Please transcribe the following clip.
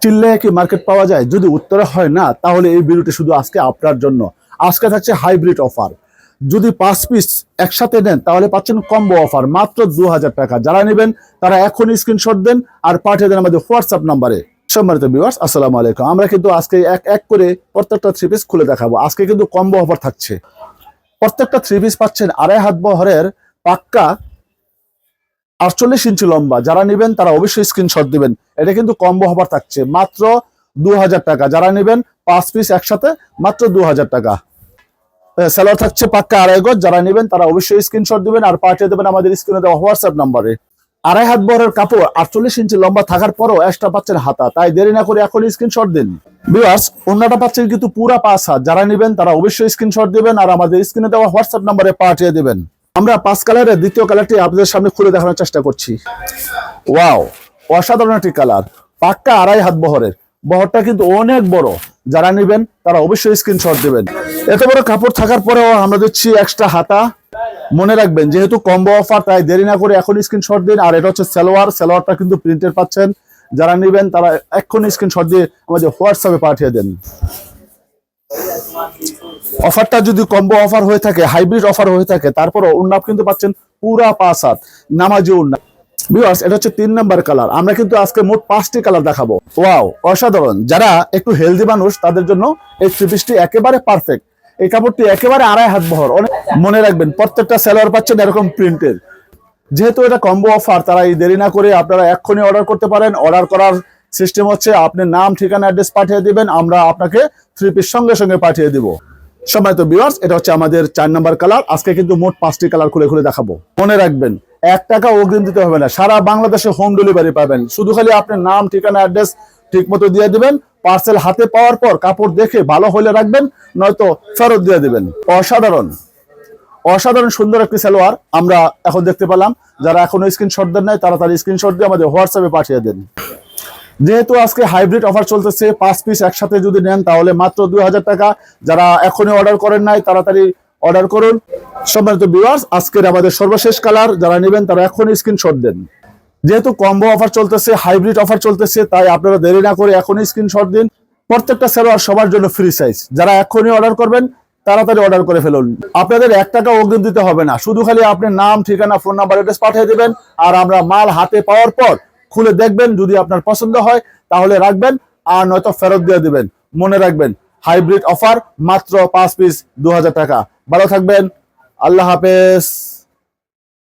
চিল্লায় কি মার্কেট পাওয়া যায়? যদি উত্তরে হয় না, তাহলে এই ভিডিওটি শুধু আজকে আপনার জন্য। আজকে থাকছে হাইব্রিড অফার। যদি 5 পিস একসাথে নেন তাহলে পাচ্ছেন কম্বো অফার মাত্র 2000 টাকা। যারা নেবেন তারা এখনই স্ক্রিনশট দেন আর পাঠিয়ে দেন আমাদের হোয়াটসঅ্যাপ নাম্বারে। সম্মানিত ভিউয়ার্স, আসসালামু আলাইকুম। আমরা কিন্তু আজকে এক এক করে প্রত্যেকটা 3 পিস খুলে দেখাবো। আজকে কিন্তু কম্বো অফার থাকছে। প্রত্যেকটা 3 পিস পাচ্ছেন 2.5 হাত বহরের পাক্কা 48 ইঞ্চি লম্বা। যারা নেবেন তারা অবশ্যই স্ক্রিনশট দিবেন। এটা কিন্তু কম্বো অফার থাকছে মাত্র 2000 টাকা। যারা নেবেন 5 পিস একসাথে মাত্র 2000 টাকা। সালোয়ার থাকছে পাক্কা 2.5 গজ। যারা নেবেন তারা অবশ্যই স্ক্রিনশট দিবেন আর পাঠিয়ে দেবেন আমাদের স্ক্রিনে দেওয়া হোয়াটসঅ্যাপ নাম্বারে। 2.5 হাত বহরের কাপড় 48 ইঞ্চি লম্বা থাকার পরও এক্সট্রা পাচ্ছেন হাতা। তাই দেরি না করে এখনই স্ক্রিনশট দিন। ভিউয়ার্স, ওন্নাটা পাচ্ছেন কিন্তু পুরা 5 হাত। যারা নেবেন তারা অবশ্যই স্ক্রিনশট দিবেন আর আমাদের স্ক্রিনে দেওয়া হোয়াটসঅ্যাপ নাম্বারে পাঠিয়ে দিবেন। আমরা 5 কালারের দ্বিতীয় কালারটি আপনাদের সামনে খুলে দেখানোর চেষ্টা করছি। ওয়াও, অসাধারণ একটি কালার, পাক্কা 2.5 হাত বহরের। বহরটা কিন্তু অনেক বড়। যারা নেবেন তারা অবশ্যই স্ক্রিনশট দিবেন। এত বড় কাপড় থাকার পরেও আমরা দিচ্ছি এক্সট্রা হাতা। মনে রাখবেন যেহেতু কম্বো অফার, তাই দেরি না করে এখন স্ক্রিনশট দিন। আর এটা হচ্ছে সালোয়ারটা কিন্তু প্রিন্টের পাচ্ছেন। যারা নেবেন তারা এক্ষুনি স্ক্রিনশট দিয়ে আমাদের হোয়াটসঅ্যাপে পাঠিয়ে দেন। অফারটা যদি কম্বো অফার হয়ে থাকে, হাইব্রিড অফার হয়ে থাকে, তারপরও ওন্না কিন্তু পাচ্ছেন পুরা 5 হাত নামাজি ওন্না। ভিউয়ার্স, এটা হচ্ছে 3 নাম্বার কালার। আমরা কিন্তু আজকে মোট 5টি কালার দেখাবো। ওয়াও, অসাধারণ। যারা একটু হেলদি মানুষ তাদের জন্য এই 3 পিসটি একেবারে পারফেক্ট। এই কাপড়টি একেবারে 2.5 হাত বহর। মনে রাখবেন প্রত্যেকটা সালোয়ার পাচ্ছেন এরকম প্রিন্টের। যেহেতু এটা কম্বো অফার, তারা এই দেরি না করে আপনারা এক্ষুনি অর্ডার করতে পারেন। অর্ডার করার সিস্টেম হচ্ছে আপনি নাম, ঠিকানা, অ্যাড্রেস পাঠিয়ে দিবেন, আমরা আপনাকে 3 পিস সঙ্গে সঙ্গে পাঠিয়ে দিব। সম্মানিত ভিউয়ার্স, এটা হচ্ছে আমাদের 4 নাম্বার কালার। আজকে কিন্তু মোট 5টি কালার খুলে খুলে দেখাবো। মনে রাখবেন 1 টাকা অগ্রিম দিতে হবে না। সারা বাংলাদেশে হোম ডেলিভারি পাবেন। শুধু খালি আপনার নাম, ঠিকানা, অ্যাড্রেস ঠিক মতো দিয়ে দিবেন। পার্সেল হাতে পাওয়ার পর কাপড় দেখে ভালো হলে রাখবেন, নয়তো ফেরত দিয়ে দিবেন। অসাধারণ সুন্দর একটি সালোয়ার আমরা এখন দেখতে পেলাম। যারা এখনো স্ক্রিনশট দেন নাই তারা স্ক্রিনশট দিয়ে আমাদের হোয়াটসঅ্যাপে পাঠিয়ে দেন। যেহেতু আজকে হাইব্রিড অফার চলতেছে, 5 পিস একসাথে যদি নেন তাহলে মাত্র 2000 টাকা। যারা এখনই অর্ডার করেন নাই তাড়াতাড়ি অর্ডার করুন। সম্মানিত ভিউয়ার্স, আজকের আমাদের সর্বশেষ কালার। যারা নেবেন তারা এখনই স্ক্রিনশট দেন। যেহেতু কম্বো অফার চলতেছে, হাইব্রিড অফার চলতেছে, তাই আপনারা দেরি না করে এখনই স্ক্রিনশট দিন। প্রত্যেকটা সালোয়ার সবার জন্য ফ্রি সাইজ। যারা এখনই অর্ডার করবেন তাড়াতাড়ি অর্ডার করে ফেলুন। আপনাদের 1 টাকা অগ্রিম দিতে হবে না। শুধু খালি আপনার নাম, ঠিকানা, ফোন নাম্বার, অ্যাড্রেস পাঠিয়ে দিবেন আর আমরা মাল হাতে পাওয়ার পর খুলে দেখবেন। যদি আপনার পছন্দ হয় তাহলে রাখবেন, আর নয়তো ফেরত দিয়ে দিবেন। মনে রাখবেন হাইব্রিড অফার মাত্র 5 পিস 2000 টাকা। ভালো থাকবেন, আল্লাহ হাফেজ।